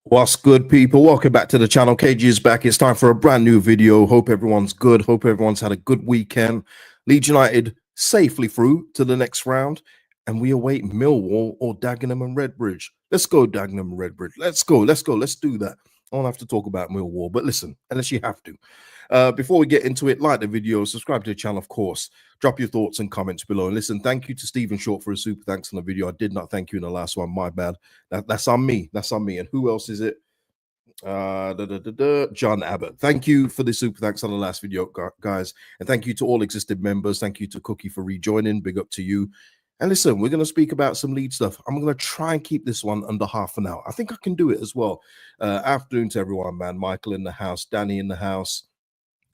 What's good, people? Welcome back to the channel. KG is back. It's time for a brand new video. Hope everyone's good. Hope everyone's had a good weekend. Leeds United safely through to the next round, and we await Millwall or Dagenham and Redbridge. Let's go, Dagenham and Redbridge. Let's go. Let's do that. I don't have to talk about Millwall, but listen, unless you have to. Before we get into it, like the video, subscribe to the channel, of course. Drop your thoughts and comments below. And listen, thank you to Stephen Short for a super thanks on the video. I did not thank you in the last one. My bad. That's on me. That's on me. And who else is it? John Abbott. Thank you for the super thanks on the last video, guys. And thank you to all existing members. Thank you to Cookie for rejoining. Big up to you. And listen, we're going to speak about some Leeds stuff. I'm going to try and keep this one under half an hour. I think I can do it as well. Afternoon to everyone, man. Michael in the house, Danny in the house,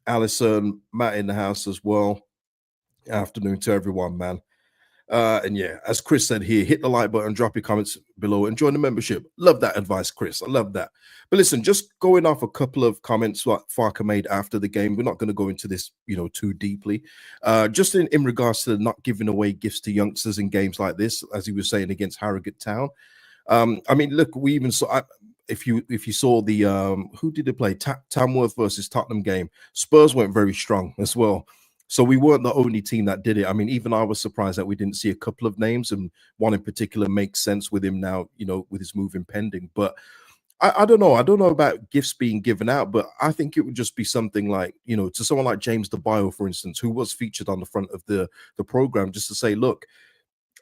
Alison, Matt in the house as well. Afternoon to everyone, man. And yeah, as Chris said here, hit the like button, drop your comments below, and join the membership. Love that advice, Chris. I love that. But listen, just going off a couple of comments what Farke made after the game. We're not going to go into this, too deeply. Just in regards to not giving away gifts to youngsters in games like this, as he was saying against Harrogate Town. I mean, look, we even saw. If you saw the who did they play? Tamworth versus Tottenham game. Spurs went very strong as well. So we weren't the only team that did it. I mean, even I was surprised that we didn't see a couple of names, and one in particular makes sense with him now, with his move impending. But I don't know. I don't know about gifts being given out, but I think it would just be something like, to someone like James DeBio, for instance, who was featured on the front of the program, just to say, look,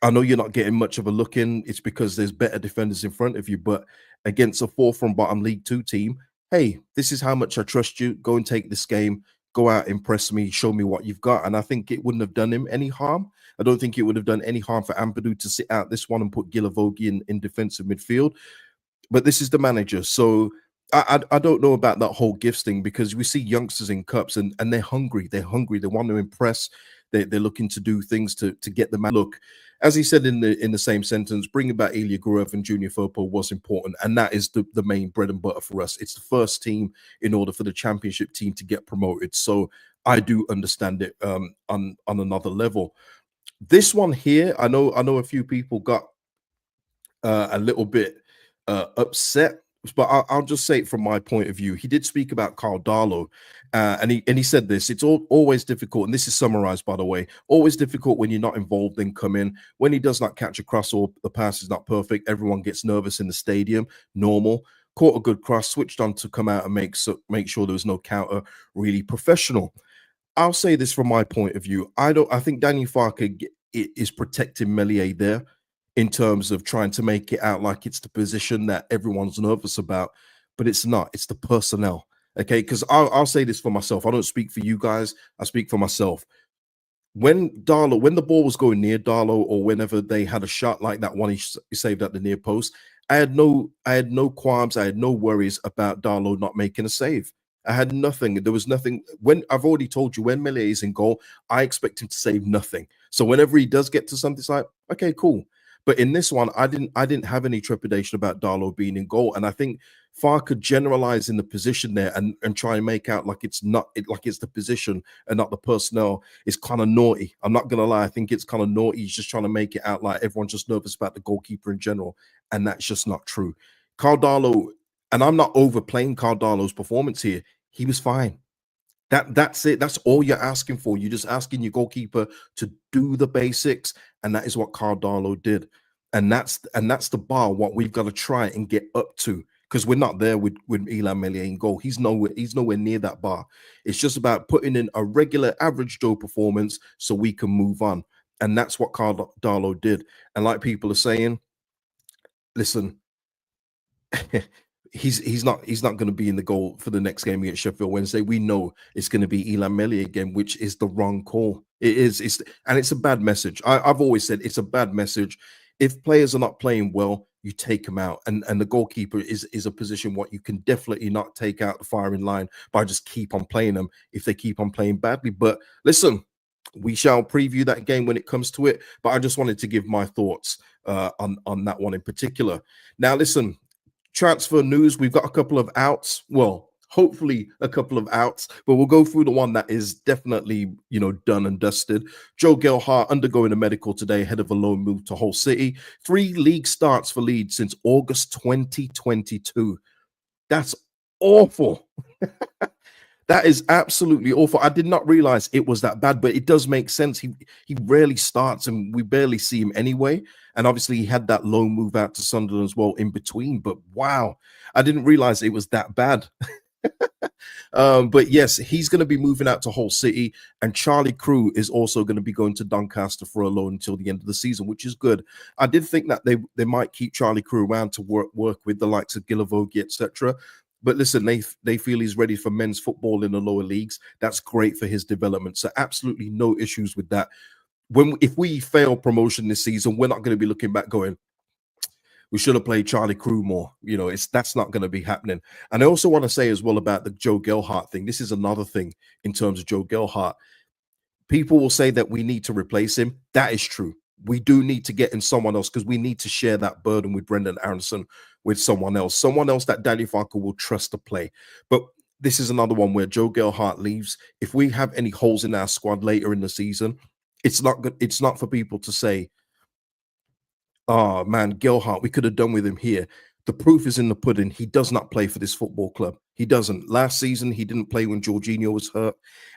I know you're not getting much of a look in. It's because there's better defenders in front of you, but against a fourth from bottom League 2 team, hey, this is how much I trust you. Go and take this game. Go out, impress me, show me what you've got. And I think it wouldn't have done him any harm. I don't think it would have done any harm for Ampadu to sit out this one and put Gilavogi in defensive midfield. But this is the manager. So I don't know about that whole gifts thing, because we see youngsters in cups and they're hungry. They're hungry. They want to impress. They're looking to do things to get the man. Look, as he said in the same sentence, bringing back Ilya Gurev and Junior Firpo was important, and that is the main bread and butter for us. It's the first team in order for the championship team to get promoted. So I do understand it on another level. This one here, I know a few people got a little bit upset, but I'll just say it from my point of view. He did speak about Karl Darlow, and he said this: it's always difficult, and this is summarized, by the way, always difficult when you're not involved and come in. When he does not catch a cross or the pass is not perfect, everyone gets nervous in the stadium. Normal. Caught a good cross, switched on to come out and make sure there was no counter. Really professional. I'll say this from my point of view. I think Daniel Farke is protecting Meslier there, in terms of trying to make it out like it's the position that everyone's nervous about, but it's not. It's the personnel, okay? Because I'll say this for myself. I don't speak for you guys. I speak for myself. When the ball was going near Darlow, or whenever they had a shot like that one he saved at the near post, I had no qualms. I had no worries about Darlow not making a save. I had nothing. There was nothing. When I've already told you, when Meslier is in goal, I expect him to save nothing. So whenever he does get to something, it's like, okay, cool. But in this one, I didn't have any trepidation about Darlow being in goal, and I think Farke generalize in the position there and try and make out like it's the position and not the personnel is kind of naughty. I'm not gonna lie, I think it's kind of naughty. He's just trying to make it out like everyone's just nervous about the goalkeeper in general, and that's just not true. Karl Darlow, and I'm not overplaying Karl Darlow's performance here. He was fine. That's it. That's all you're asking for. You're just asking your goalkeeper to do the basics, and that is what Karl Darlow did. And that's the bar what we've got to try and get up to, because we're not there with Ilya Meslier in goal. He's nowhere near that bar. It's just about putting in a regular average Joe performance so we can move on. And that's what Karl Darlow did. And like people are saying, listen, he's not going to be in the goal for the next game against Sheffield Wednesday. We know it's going to be Ilya Meslier again, which is the wrong call. And it's a bad message. I've always said it's a bad message. If players are not playing well, you take them out, and the goalkeeper is a position what you can definitely not take out the firing line by just keep on playing them if they keep on playing badly. But listen, we shall preview that game when it comes to it. But I just wanted to give my thoughts on that one in particular. Now, listen. Transfer news, we've got a couple of outs. Well, hopefully a couple of outs, but we'll go through the one that is definitely, done and dusted. Joe Gelhardt undergoing a medical today ahead of a loan move to Hull City. 3 league starts for Leeds since August 2022. That's awful. That is absolutely awful. I did not realize it was that bad, but it does make sense. He rarely starts, and we barely see him anyway. And obviously, he had that loan move out to Sunderland as well in between. But wow, I didn't realize it was that bad. But yes, he's going to be moving out to Hull City, and Charlie Crew is also going to be going to Doncaster for a loan until the end of the season, which is good. I did think that they might keep Charlie Crew around to work with the likes of Gelhardt, etc. But listen, they feel he's ready for men's football in the lower leagues. That's great for his development. So absolutely no issues with that. If we fail promotion this season, we're not going to be looking back going, we should have played Charlie Crew more. That's not going to be happening. And I also want to say as well about the Joe Gelhardt thing. This is another thing in terms of Joe Gelhardt. People will say that we need to replace him. That is true. We do need to get in someone else because we need to share that burden with Brendan Aronson, with someone else that Danny Farke will trust to play. But this is another one where Joe Gelhardt leaves. If we have any holes in our squad later in the season, it's not good. It's not for people to say, oh man, Gelhardt, we could have done with him here. The proof is in the pudding. He does not play for this football club. He doesn't. Last season, he didn't play when Jorginho was hurt.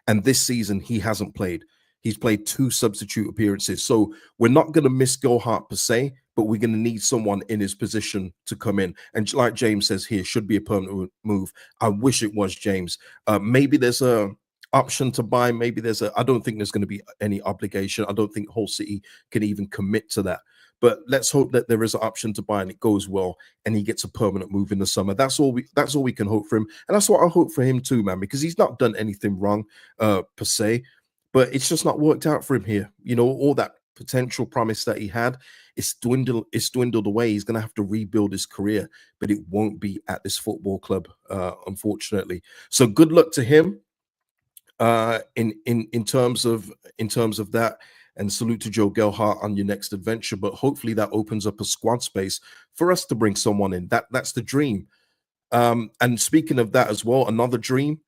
And this season, he hasn't played. He's played 2 substitute appearances. So we're not going to miss Gelhardt per se, but we're going to need someone in his position to come in. And like James says here, should be a permanent move. I wish it was, James. Maybe there's a option to buy. Maybe I don't think there's going to be any obligation. I don't think Hull City can even commit to that. But let's hope that there is an option to buy and it goes well and he gets a permanent move in the summer. That's all we can hope for him. And that's what I hope for him too, man, because he's not done anything wrong per se, but it's just not worked out for him here. All that potential promise that he had, it's dwindled away. He's going to have to rebuild his career, but it won't be at this football club, unfortunately. So good luck to him in terms of that. And salute to Joe Gelhardt on your next adventure. But hopefully that opens up a squad space for us to bring someone in. That's the dream. And speaking of that as well, another dream.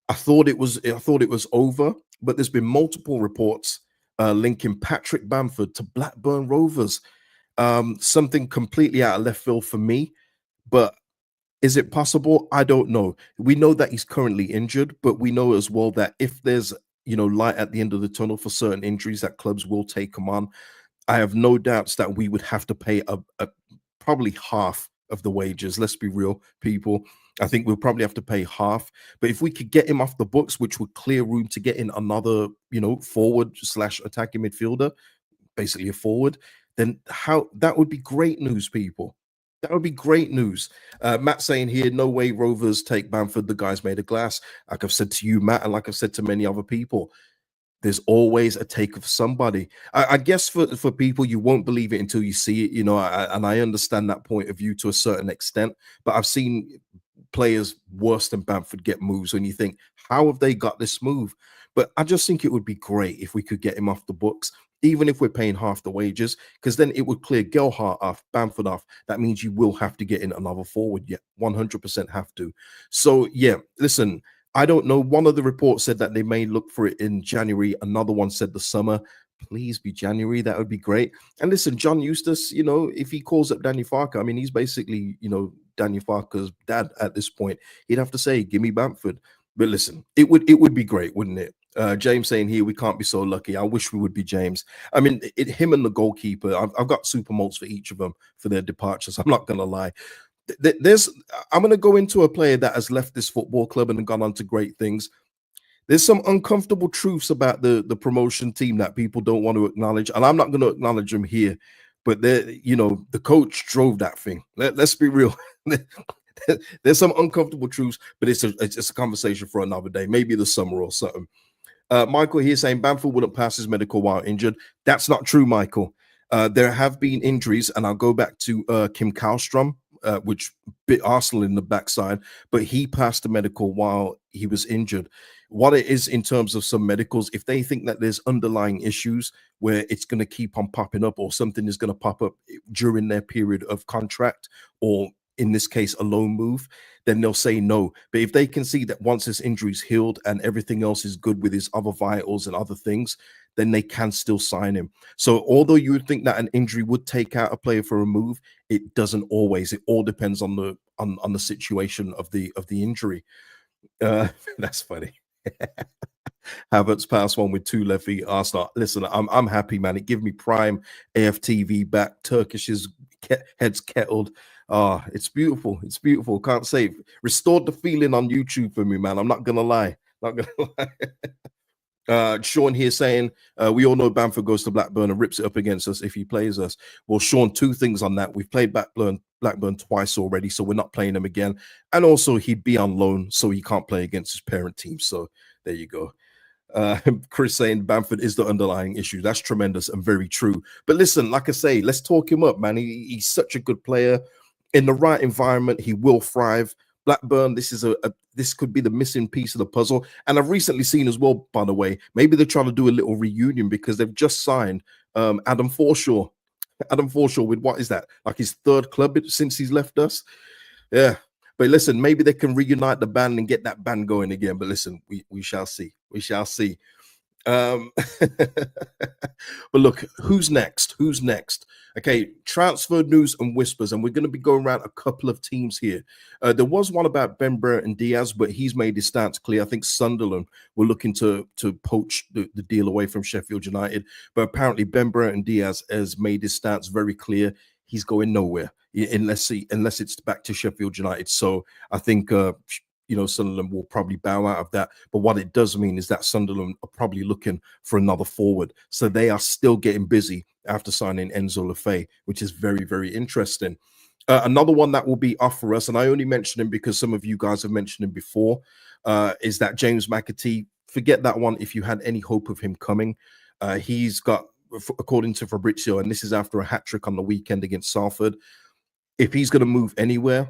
I thought it was over, but there's been multiple reports linking Patrick Bamford to Blackburn Rovers. Something completely out of left field for me, but is it possible? I don't know. We know that he's currently injured, but we know as well that if there's light at the end of the tunnel for certain injuries, that clubs will take them on. I have no doubts that we would have to pay probably half of the wages. Let's be real, people. I think we'll probably have to pay half. But if we could get him off the books, which would clear room to get in another, forward/attacking midfielder, basically a forward, then that would be great news, people. That would be great news. Matt saying here, no way Rovers take Bamford. The guy's made of glass. Like I've said to you, Matt, and like I've said to many other people, there's always a take of somebody. I guess for people, you won't believe it until you see it, and I understand that point of view to a certain extent. But I've seen players worse than Bamford get moves when you think, how have they got this move? But I just think it would be great if we could get him off the books, even if we're paying half the wages, because then it would clear Gelhardt off, Bamford off. That means you will have to get in another forward. Yeah, 100% have to. So, yeah, listen, I don't know. One of the reports said that they may look for it in January. Another one said the summer. Please be January. That would be great. And listen, John Eustace, if he calls up Danny Farke, I mean, he's basically, Danny Farke's dad at this point. He'd have to say, give me Bamford. But listen, it would be great, wouldn't it? James saying here, we can't be so lucky. I wish we would be, James. I mean, him and the goalkeeper, I've got super malts for each of them for their departures. I'm not going to lie. I'm going to go into a player that has left this football club and gone on to great things. There's some uncomfortable truths about the promotion team that people don't want to acknowledge. And I'm not going to acknowledge them here. But the coach drove that thing. Let's be real. There's some uncomfortable truths, but it's a conversation for another day, maybe the summer or something. Michael here saying Bamford wouldn't pass his medical while injured. That's not true, Michael. There have been injuries, and I'll go back to Kim Kallstrom, which bit Arsenal in the backside, but he passed the medical while he was injured. What it is in terms of some medicals, if they think that there's underlying issues where it's going to keep on popping up or something is going to pop up during their period of contract, or in this case, a loan move, then they'll say no. But if they can see that once his injury's healed and everything else is good with his other vitals and other things, then they can still sign him. So although you would think that an injury would take out a player for a move, it doesn't always. It all depends on the on the situation of the injury. That's funny. Havertz pass one with two left feet. Arsenal. Listen, I'm happy, man. It give me prime AFTV back. Turkish's heads kettled. Ah, it's beautiful. It's beautiful. Can't say it. Restored the feeling on YouTube for me, man. I'm not gonna lie. Not gonna lie. Sean here saying we all know Bamford goes to Blackburn and rips it up against us if he plays us. Well, Sean, two things on that. We've played Blackburn twice already, so we're not playing him again. And also, he'd be on loan, so he can't play against his parent team. So there you go. Chris saying Bamford is the underlying issue. That's tremendous and very true. But listen, like I say, let's talk him up, man. He's such a good player. In the right environment, he will thrive. Blackburn, this is this could be the missing piece of the puzzle. And I've recently seen as well, by the way, maybe they're trying to do a little reunion because they've just signed Adam Forshaw. Adam Forshaw with what is that? Like his third club since he's left us. Yeah. But listen, maybe they can reunite the band and get that band going again. But listen, we shall see. We shall see. But look, who's next? Who's next? Okay, transfer news and whispers, and we're going to be going around a couple of teams here. There was one about Ben Brereton Diaz, but he's made his stance clear. I think Sunderland were looking to poach the deal away from Sheffield United, but apparently Ben Brereton Diaz has made his stance very clear. He's going nowhere unless it's back to Sheffield United. So I think Sunderland will probably bow out of that. But what it does mean is that Sunderland are probably looking for another forward. So they are still getting busy after signing Enzo Lefebvre, which is very, very interesting. Another one that will be off for us, and I only mentioned him because some of you guys have mentioned him before, is that James McAtee. Forget that one if you had any hope of him coming. He's got, according to Fabrizio, and this is after a hat-trick on the weekend against Salford, if he's going to move anywhere,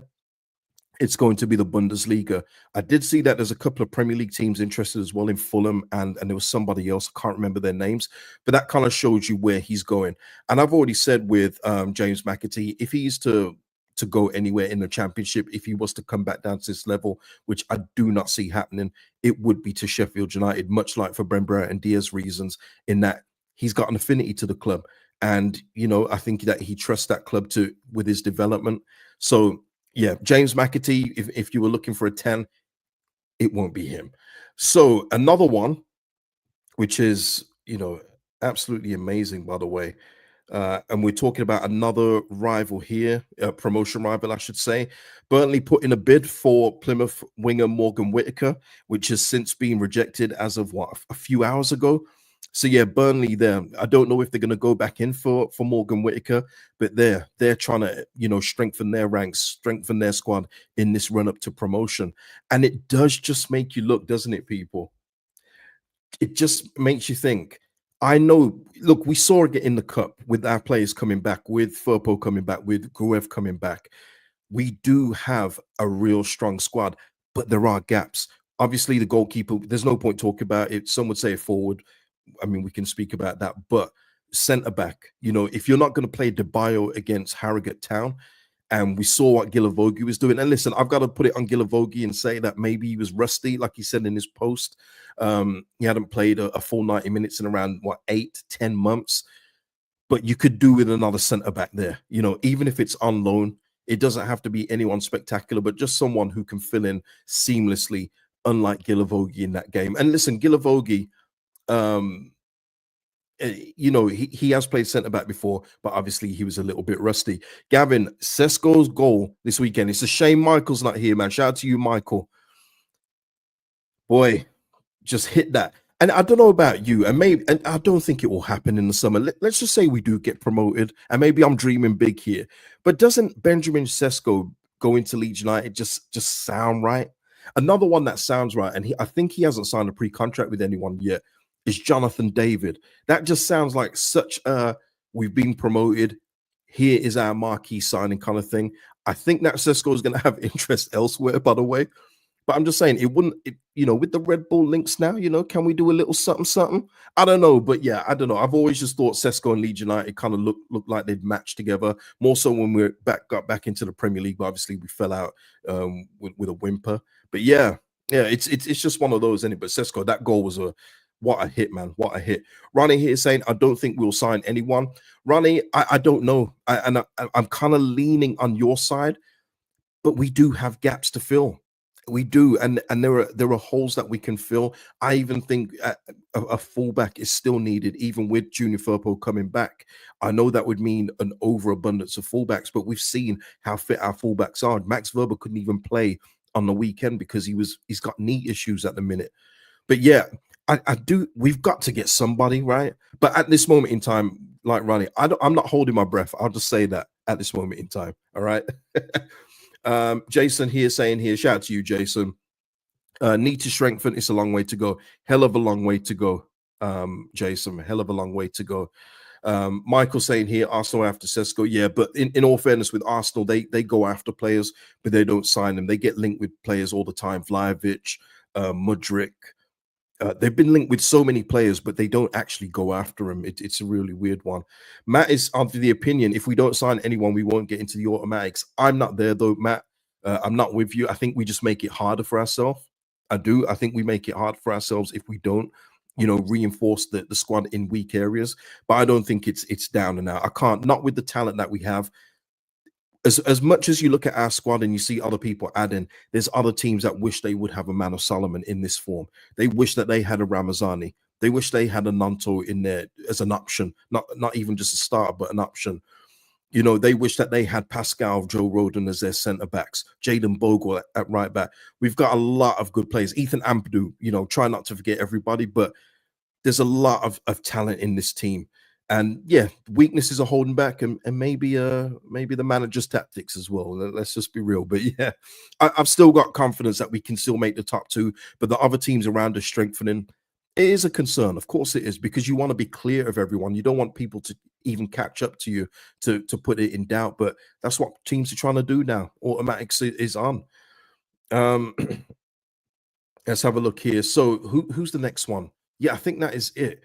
it's going to be the Bundesliga. I did see that there's a couple of Premier League teams interested as well in Fulham, and there was somebody else. I can't remember their names, but that kind of shows you where he's going. And I've already said with James McAtee, if he's to go anywhere in the Championship, if he was to come back down to this level, which I do not see happening, it would be to Sheffield United, much like for Ben Brereton Diaz reasons, in that he's got an affinity to the club. And, I think that he trusts that club with his development. So, yeah, James McAtee, if you were looking for a 10, it won't be him. So another one, which is, absolutely amazing, by the way. And we're talking about another rival here, a promotion rival, I should say. Burnley put in a bid for Plymouth winger Morgan Whitaker, which has since been rejected as of a few hours ago. So yeah, Burnley there. I don't know if they're going to go back in for Morgan Whitaker, but they're trying to strengthen their ranks, strengthen their squad in this run up to promotion. And it does just make you look, doesn't it, people? It just makes you think. I know. Look, we saw it in the cup with our players coming back, with Firpo coming back, with Gruev coming back. We do have a real strong squad, but there are gaps. Obviously, the goalkeeper. There's no point talking about it. Some would say a forward. I mean, we can speak about that, but centre back, if you're not going to play De Bayo against Harrogate Town, and we saw what Gilavogi was doing. And listen, I've got to put it on Gilavogi and say that maybe he was rusty, like he said in his post. He hadn't played a full 90 minutes in around 8-10 months. But you could do with another centre back there. Even if it's on loan, it doesn't have to be anyone spectacular, but just someone who can fill in seamlessly, unlike Gilavogi in that game. And listen, Gilavogi, he has played centre back before, but obviously he was a little bit rusty. Gavin, Sesko's goal this weekend. It's a shame Michael's not here, man. Shout out to you, Michael. Boy, just hit that. And I don't know about you, and I don't think it will happen in the summer. Let's just say we do get promoted, and maybe I'm dreaming big here. But doesn't Benjamin Sesko going to Leeds United just sound right? Another one that sounds right, and I think he hasn't signed a pre-contract with anyone yet, is Jonathan David. That just sounds like such a we've been promoted, here is our marquee signing kind of thing. I think that Sesko is going to have interest elsewhere, by the way. But I'm just saying, with the Red Bull links now, can we do a little something? I don't know. But yeah, I don't know. I've always just thought Sesko and Leeds United kind of looked like they'd matched together. More so when we got back into the Premier League. But obviously, we fell out with a whimper. But yeah, it's just one of those, isn't it? But Sesko, that goal was what a hit, man. What a hit. Ronnie here saying, I don't think we'll sign anyone. Ronnie, I don't know. I'm kind of leaning on your side. but we do have gaps to fill. We do, and there are holes that we can fill. I even think a fullback is still needed, even with Junior Firpo coming back. I know that would mean an overabundance of fullbacks, but we've seen how fit our fullbacks are. Max Verber couldn't even play on the weekend because he's got knee issues at the minute. But yeah, I do. We've got to get somebody right. But at this moment in time, like Ronnie, I'm not holding my breath. I'll just say that at this moment in time. All right. Jason here saying here, shout out to you, Jason. Need to strengthen. It's a long way to go. Hell of a long way to go, Jason. Hell of a long way to go. Michael saying here, Arsenal after Sesko. Yeah, but in all fairness, with Arsenal, they go after players, but they don't sign them. They get linked with players all the time. Vlahovic, Mudryk. They've been linked with so many players, but they don't actually go after them. It's a really weird one. Matt is of the opinion, if we don't sign anyone, we won't get into the automatics. I'm not there, though, Matt. I'm not with you. I think we just make it harder for ourselves. I do. I think we make it hard for ourselves if we don't, reinforce the squad in weak areas. But I don't think it's down and out. I can't, not with the talent that we have. As much as you look at our squad and you see other people adding, there's other teams that wish they would have a Man of Solomon in this form. They wish that they had a Ramazani. They wish they had a Nanto in there as an option, not even just a starter, but an option. They wish that they had Pascal, Joe Rodon as their centre backs, Jaden Bogle at right back. We've got a lot of good players. Ethan Ampadu, try not to forget everybody, but there's a lot of talent in this team. And yeah, weaknesses are holding back, and maybe the manager's tactics as well. Let's just be real. But yeah, I've still got confidence that we can still make the top two. But the other teams around us strengthening, it is a concern. Of course it is, because you want to be clear of everyone. You don't want people to even catch up to you to put it in doubt. But that's what teams are trying to do now. Automatics is on. Let's have a look here. So who's the next one? Yeah, I think that is it.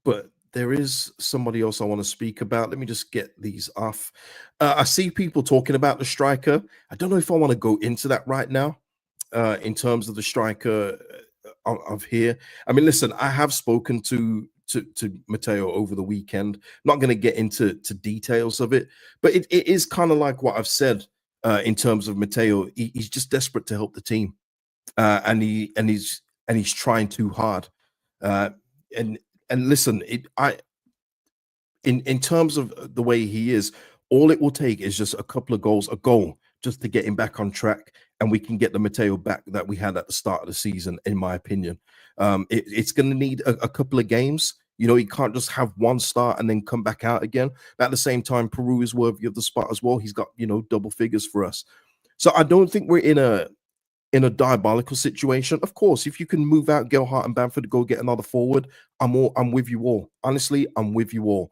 But there is somebody else I want to speak about. Let me just get these off. I see people talking about the striker. I don't know if I want to go into that right now in terms of the striker of here. I mean, listen, I have spoken to Matteo over the weekend. I'm not going to get into details of it, but it is kind of like what I've said in terms of Matteo. He's just desperate to help the team, and he's trying too hard. And listen, in terms of the way he is, all it will take is just a couple of goals, a goal, just to get him back on track, and we can get the Matteo back that we had at the start of the season, in my opinion. It's going to need a couple of games. He can't just have one start and then come back out again. But at the same time, Peru is worthy of the spot as well. He's got, double figures for us. So I don't think we're in a diabolical situation. Of course, if you can move out Gelhardt and Bamford to go get another forward, I'm with you all. Honestly, I'm with you all.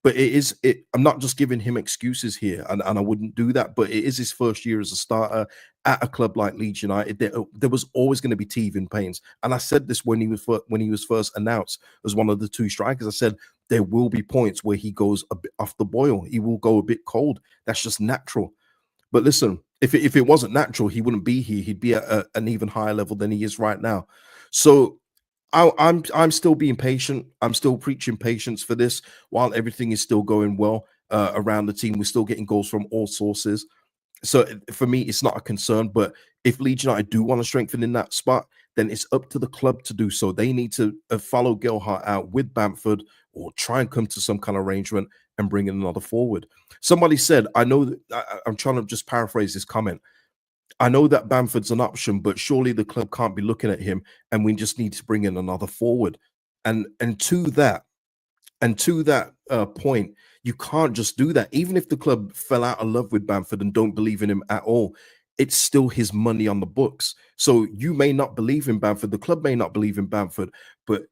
But I'm not just giving him excuses here, and I wouldn't do that, but it is his first year as a starter at a club like Leeds United. There was always going to be teething pains. And I said this when he was first announced as one of the two strikers. I said there will be points where he goes a bit off the boil. He will go a bit cold. That's just natural. But listen, if it wasn't natural, he wouldn't be here. He'd be at an even higher level than he is right now. So I'm still being patient. I'm still preaching patience for this while everything is still going well around the team. We're still getting goals from all sources. So for me, it's not a concern. But if Leeds United do want to strengthen in that spot, then it's up to the club to do so. They need to follow Gelhardt out with Bamford, or try and come to some kind of arrangement and bring in another forward. Somebody said, I know that I'm trying to just paraphrase this comment. I know that Bamford's an option, but surely the club can't be looking at him, and we just need to bring in another forward. And to that point, you can't just do that. Even if the club fell out of love with Bamford and don't believe in him at all, it's still his money on the books. So you may not believe in Bamford, the club may not believe in Bamford, but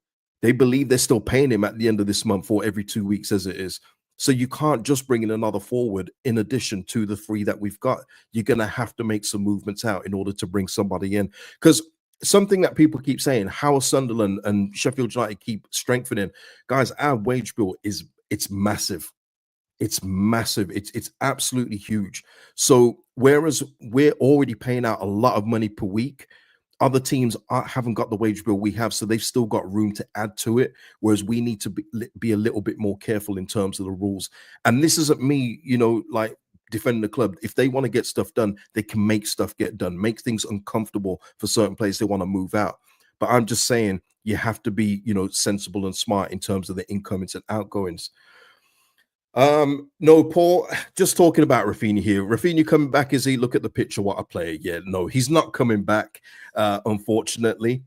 they believe they're still paying him at the end of this month or every 2 weeks as it is. So you can't just bring in another forward in addition to the three that we've got. You're going to have to make some movements out in order to bring somebody in. Because something that people keep saying, how Sunderland and Sheffield United keep strengthening, guys, our wage bill it's massive. It's massive. It's absolutely huge. So whereas we're already paying out a lot of money per week, other teams haven't got the wage bill we have, so they've still got room to add to it, whereas we need to be a little bit more careful in terms of the rules. And this isn't me, like defending the club. If they want to get stuff done, they can make stuff get done, make things uncomfortable for certain players they want to move out. But I'm just saying you have to be, sensible and smart in terms of the incomings and outgoings. No, Paul, just talking about Raphinha here. Raphinha coming back, is he? Look at the picture, what a player. Yeah, no, he's not coming back, unfortunately.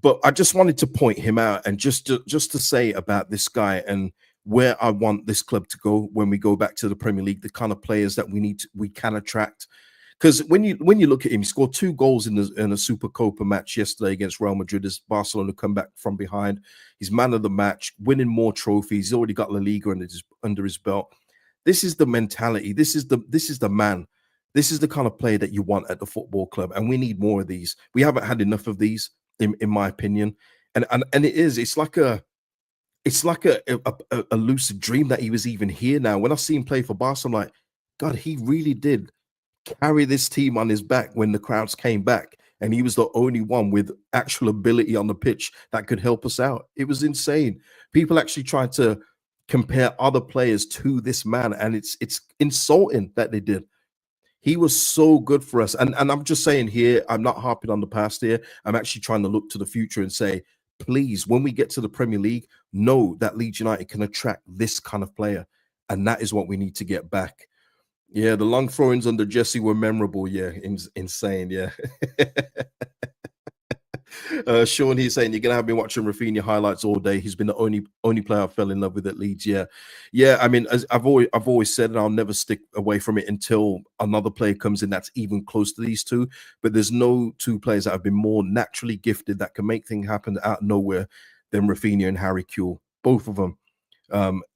But I just wanted to point him out and just to say about this guy and where I want this club to go when we go back to the Premier League, the kind of players that we can attract. Because when you look at him, he scored 2 goals in a Super Copa match yesterday against Real Madrid as Barcelona come back from behind. He's man of the match, winning more trophies. He's already got La Liga under his belt. This is the mentality. This is the man. This is the kind of player that you want at the football club, and we need more of these. We haven't had enough of these, in my opinion. And it's like a lucid dream that he was even here now. When I see him play for Barcelona, I'm like, God, he really did carry this team on his back when the crowds came back, and he was the only one with actual ability on the pitch that could help us out. It was insane. People actually tried to compare other players to this man, and it's insulting that they did. He was so good for us. And I'm just saying here, I'm not harping on the past here. I'm actually trying to look to the future and say, please, when we get to the Premier League, know that Leeds United can attract this kind of player. And that is what we need to get back. Yeah, the long throw-ins under Jesse were memorable. Yeah, insane. Yeah. Sean, he's saying you're gonna have me watching Raphinha highlights all day. He's been the only player I fell in love with at Leeds. Yeah. I mean, as I've always said, and I'll never stick away from it until another player comes in that's even close to these two. But there's no 2 players that have been more naturally gifted that can make things happen out of nowhere than Raphinha and Harry Kewell. Both of them,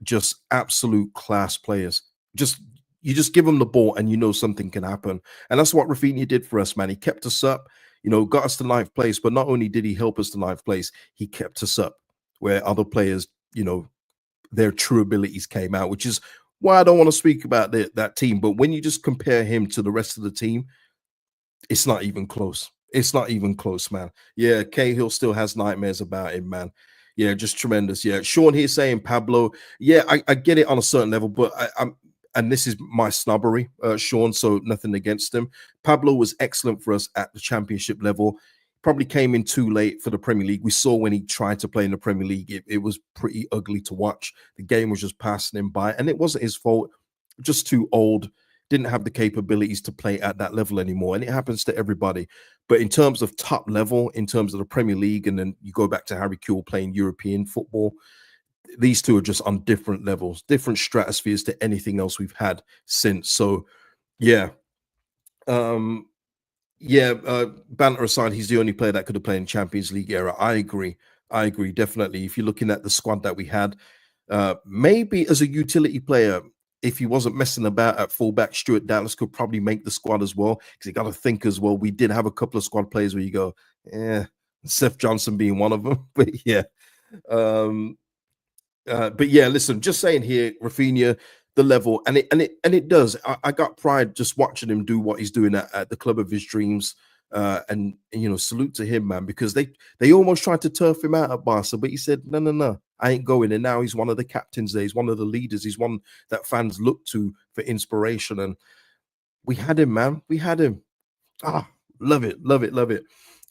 just absolute class players. You just give them the ball and you know something can happen. And that's what Raphinha did for us, man. He kept us up, got us to 9th place. But not only did he help us to 9th place, he kept us up where other players, their true abilities came out, which is why I don't want to speak about that team. But when you just compare him to the rest of the team, it's not even close. It's not even close, man. Yeah, Cahill still has nightmares about him, man. Yeah, just tremendous. Yeah, Sean here saying Pablo. Yeah, I get it on a certain level, but I'm and this is my snobbery, Sean, so nothing against him. Pablo was excellent for us at the championship level. Probably came in too late for the Premier League. We saw when he tried to play in the Premier League, it was pretty ugly to watch. The game was just passing him by, and it wasn't his fault. Just too old, didn't have the capabilities to play at that level anymore, and it happens to everybody. But in terms of top level, in terms of the Premier League, and then you go back to Harry Kewell playing European football, these two are just on different levels, different stratospheres to anything else we've had since. So, yeah. Banter aside, he's the only player that could have played in Champions League era. I agree, definitely. If you're looking at the squad that we had, maybe as a utility player, if he wasn't messing about at fullback, Stuart Dallas could probably make the squad as well, because you got to think as well. We did have a couple of squad players where you go, Seth Johnson being one of them. But yeah. But yeah, listen, just saying here, Raphinha, the level, and it does. I got pride just watching him do what he's doing at the club of his dreams. And salute to him, man, because they almost tried to turf him out at Barca, but he said, no, I ain't going. And now he's one of the captains there. He's one of the leaders. He's one that fans look to for inspiration. And we had him, man. We had him. Love it.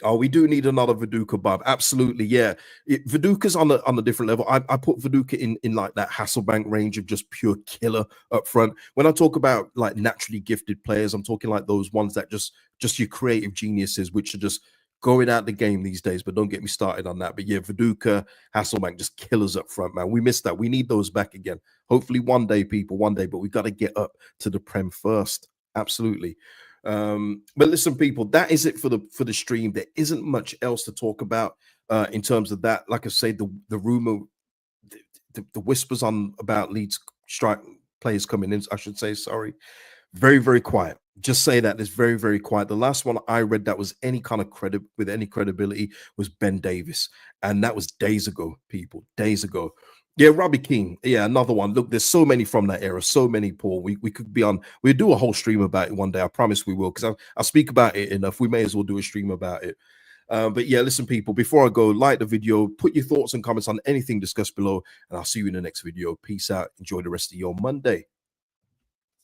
Oh, we do need another Viduka, Bob. Absolutely, yeah. Viduka's on a different level. I put Viduka in like that Hasselbank range of just pure killer up front. When I talk about like naturally gifted players, I'm talking like those ones that just your creative geniuses, which are just going out the game these days. But don't get me started on that. But yeah, Viduka, Hasselbank, just killers up front, man. We missed that. We need those back again. Hopefully one day, people, one day. But we got to get up to the Prem first. Absolutely. But listen, people, that is it for the stream. There isn't much else to talk about in terms of that. Like I say, the rumor, the whispers on about Leeds strike players coming in, I should say, sorry, very, very quiet. Just say that it's very, very quiet. The last one I read that was any kind of with any credibility was Ben Davis, and that was days ago, people, days ago. Yeah, Robbie King. Yeah, another one. Look, there's so many from that era. So many, Paul. We could be on. We'll do a whole stream about it one day. I promise we will, because I speak about it enough. We may as well do a stream about it. But yeah, listen, people, before I go, like the video, put your thoughts and comments on anything discussed below, and I'll see you in the next video. Peace out. Enjoy the rest of your Monday.